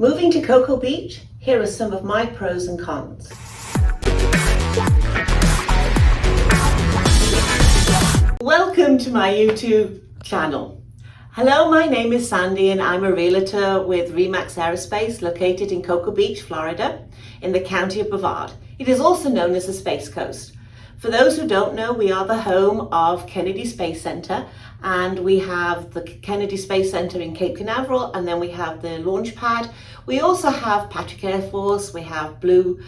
Moving to Cocoa Beach, here are some of my pros and cons. Welcome to my YouTube channel. Hello, my name is Sandy and I'm a realtor with Remax Aerospace located in Cocoa Beach, Florida, in the county of Brevard. It is also known as the Space Coast. For those who don't know, we are the home of Kennedy Space Center, and we have the Kennedy Space Center in Cape Canaveral, and then we have the launch pad. We also have Patrick Air Force, we have Blue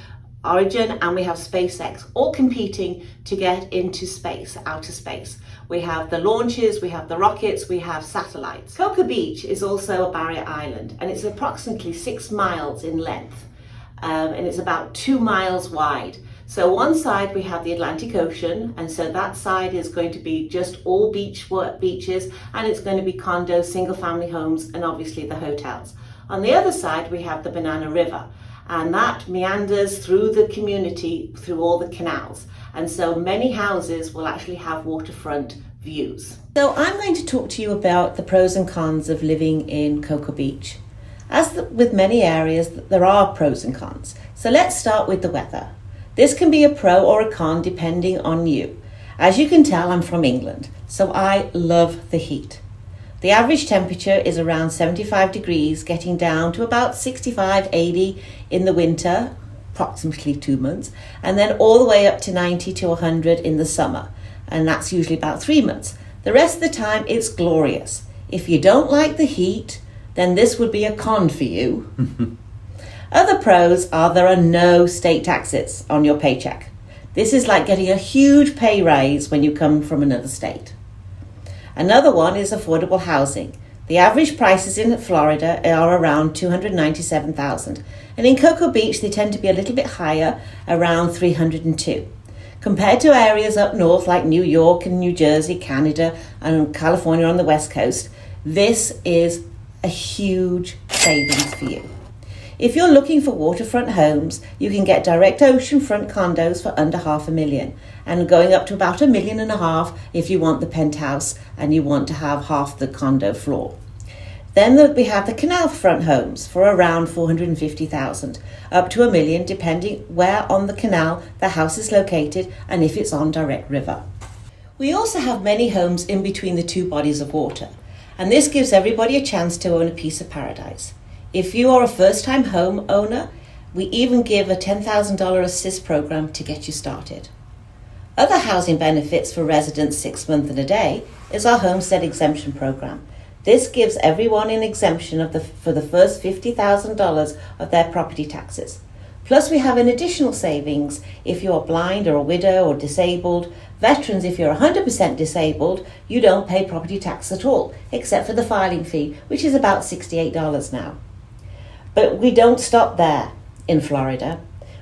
Origin, and we have SpaceX, all competing to get into space, outer space. We have the launches, we have the rockets, we have satellites. Cocoa Beach is also a barrier island, and it's approximately 6 miles in length, and it's about 2 miles wide. So one side we have the Atlantic Ocean, and so that side is going to be just all beaches, and it's going to be condos, single family homes, and obviously the hotels. On the other side we have the Banana River, and that meanders through the community, through all the canals. And so many houses will actually have waterfront views. So I'm going to talk to you about the pros and cons of living in Cocoa Beach. With many areas, there are pros and cons. So let's start with the weather. This can be a pro or a con depending on you. As you can tell, I'm from England, so I love the heat. The average temperature is around 75 degrees, getting down to about 65, 80 in the winter, approximately 2 months, and then all the way up to 90 to 100 in the summer, and that's usually about 3 months. The rest of the time, it's glorious. If you don't like the heat, then this would be a con for you. Other pros are there are no state taxes on your paycheck. This is like getting a huge pay raise when you come from another state. Another one is affordable housing. The average prices in Florida are around $297,000, and in Cocoa Beach they tend to be a little bit higher, around $302,000. Compared to areas up north like New York and New Jersey, Canada, and California on the West Coast, this is a huge savings for you. If you're looking for waterfront homes, you can get direct oceanfront condos for under $500,000, and going up to about $1.5 million if you want the penthouse and you want to have half the condo floor. Then we have the canal front homes for around $450,000, up to $1 million, depending where on the canal the house is located and if it's on direct river. We also have many homes in between the two bodies of water, and this gives everybody a chance to own a piece of paradise. If you are a first-time home owner, we even give a $10,000 assist program to get you started. Other housing benefits for residents 6 months and a day is our homestead exemption program. This gives everyone an exemption for the first $50,000 of their property taxes. Plus we have an additional savings if you are blind or a widow or disabled. Veterans, if you're 100% disabled, you don't pay property tax at all, except for the filing fee, which is about $68 now. But we don't stop there in Florida.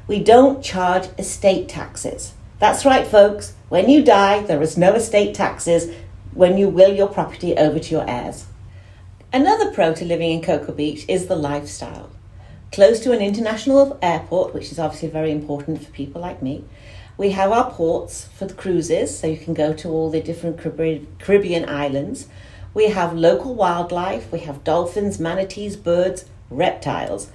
We don't charge estate taxes. That's right, folks. When you die, there is no estate taxes when you will your property over to your heirs. Another pro to living in Cocoa Beach is the lifestyle. Close to an international airport, which is obviously very important for people like me. We have our ports for the cruises, so you can go to all the different Caribbean islands. We have local wildlife. We have dolphins, manatees, birds, reptiles,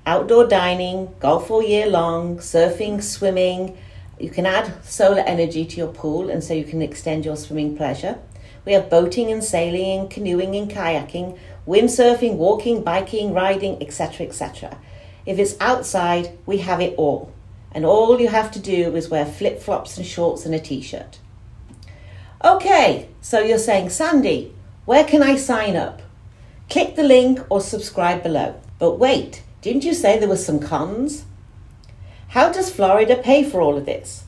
outdoor dining, golf all year long, surfing, swimming. You can add solar energy to your pool, and so you can extend your swimming pleasure. We have boating and sailing and canoeing and kayaking, windsurfing, walking, biking, riding, etc., etc. If it's outside, we have it all. And all you have to do is wear flip-flops and shorts and a t-shirt. Okay, so you're saying, Sandy, where can I sign up? Click the link or subscribe below. But wait, didn't you say there were some cons? How does Florida pay for all of this?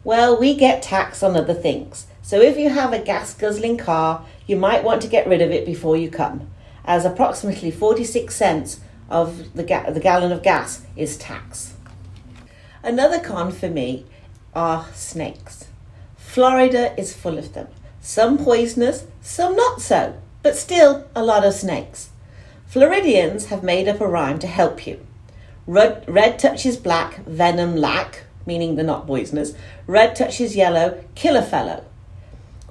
Well, we get taxed on other things. So if you have a gas-guzzling car, you might want to get rid of it before you come, as approximately 46 cents of the gallon of gas is tax. Another con for me are snakes. Florida is full of them. Some poisonous, some not so, but still a lot of snakes. Floridians have made up a rhyme to help you. Red touches black, venom lack, meaning they're not poisonous. Red touches yellow, kill a fellow.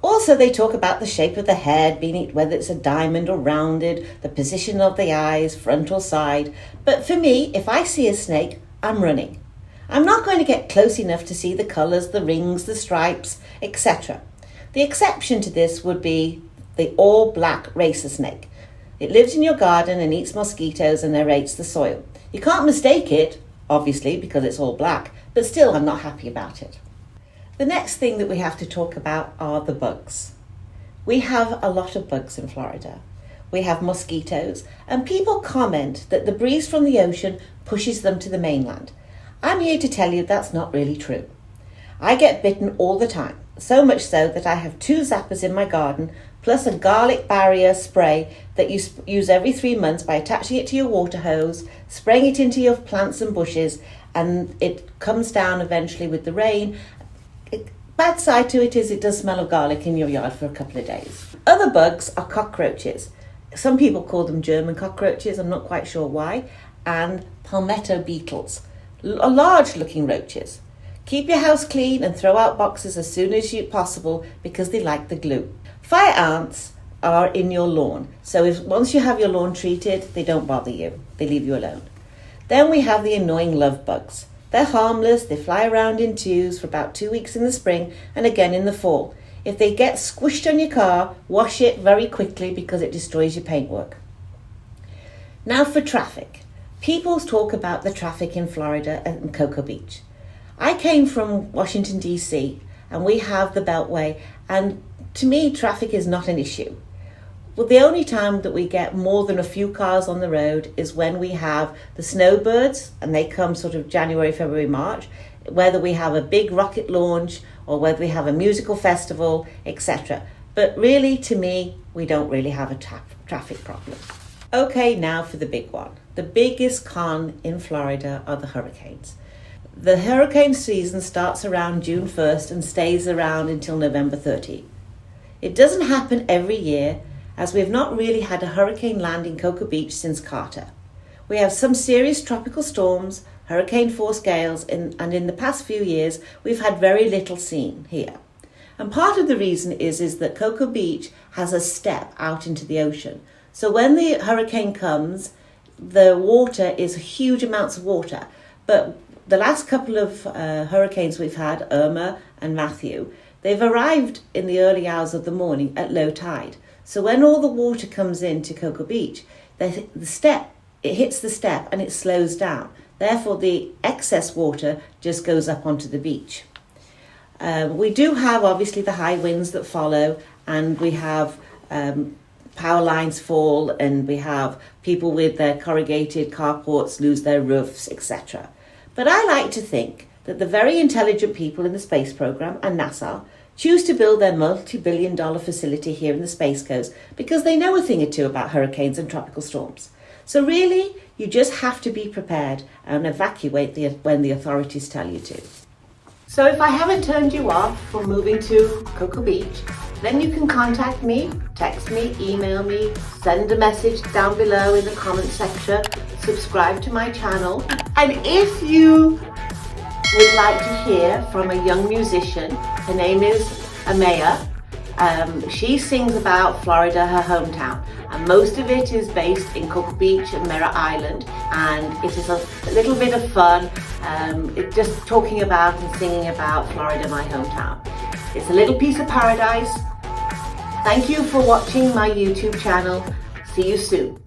Also, they talk about the shape of the head, being whether it's a diamond or rounded, the position of the eyes, front or side. But for me, if I see a snake, I'm running. I'm not going to get close enough to see the colours, the rings, the stripes, etc. The exception to this would be the all-black racer snake. It lives in your garden and eats mosquitoes and aerates the soil. You can't mistake it, obviously, because it's all black, but still I'm not happy about it. The next thing that we have to talk about are the bugs. We have a lot of bugs in Florida. We have mosquitoes, and people comment that the breeze from the ocean pushes them to the mainland. I'm here to tell you that's not really true. I get bitten all the time, so much so that I have 2 zappers in my garden, plus a garlic barrier spray that you use every 3 months by attaching it to your water hose, spraying it into your plants and bushes, and it comes down eventually with the rain. Bad side to it is it does smell of garlic in your yard for a couple of days. Other bugs are cockroaches. Some people call them German cockroaches, I'm not quite sure why, and palmetto beetles, large looking roaches. Keep your house clean and throw out boxes as soon as possible because they like the glue. Fire ants are in your lawn, so once you have your lawn treated, they don't bother you, they leave you alone. Then we have the annoying love bugs. They're harmless, they fly around in twos for about 2 weeks in the spring and again in the fall. If they get squished on your car, wash it very quickly because it destroys your paintwork. Now for traffic. People talk about the traffic in Florida and Cocoa Beach. I came from Washington, DC, and we have the Beltway, and to me, traffic is not an issue. Well, the only time that we get more than a few cars on the road is when we have the snowbirds, and they come sort of January, February, March, whether we have a big rocket launch or whether we have a musical festival, etc. But really, to me, we don't really have a traffic problem. Okay, now for the big one. The biggest con in Florida are the hurricanes. The hurricane season starts around June 1st and stays around until November 30. It doesn't happen every year, as we have not really had a hurricane land in Cocoa Beach since Carter. We have some serious tropical storms, hurricane-force gales, and in the past few years, we've had very little seen here. And part of the reason is that Cocoa Beach has a step out into the ocean. So when the hurricane comes, the water is huge amounts of water. But the last couple of hurricanes we've had, Irma and Matthew, they've arrived in the early hours of the morning at low tide. So when all the water comes into Cocoa Beach, it hits the step and it slows down. Therefore, the excess water just goes up onto the beach. We do have, obviously, the high winds that follow, and we have power lines fall, and we have people with their corrugated carports lose their roofs, etc. But I like to think that the very intelligent people in the space program and NASA choose to build their multi-billion-dollar facility here in the Space Coast because they know a thing or two about hurricanes and tropical storms. So really, you just have to be prepared and evacuate when the authorities tell you to. So if I haven't turned you off from moving to Cocoa Beach, then you can contact me, text me, email me, send a message down below in the comment section, subscribe to my channel. And if you would like to hear from a young musician, her name is Amaya. She sings about Florida, her hometown, and most of it is based in Cocoa Beach and Merritt Island, and it is a little bit of fun, just talking about and singing about Florida, my hometown. It's a little piece of paradise. Thank you for watching my YouTube channel. See you soon.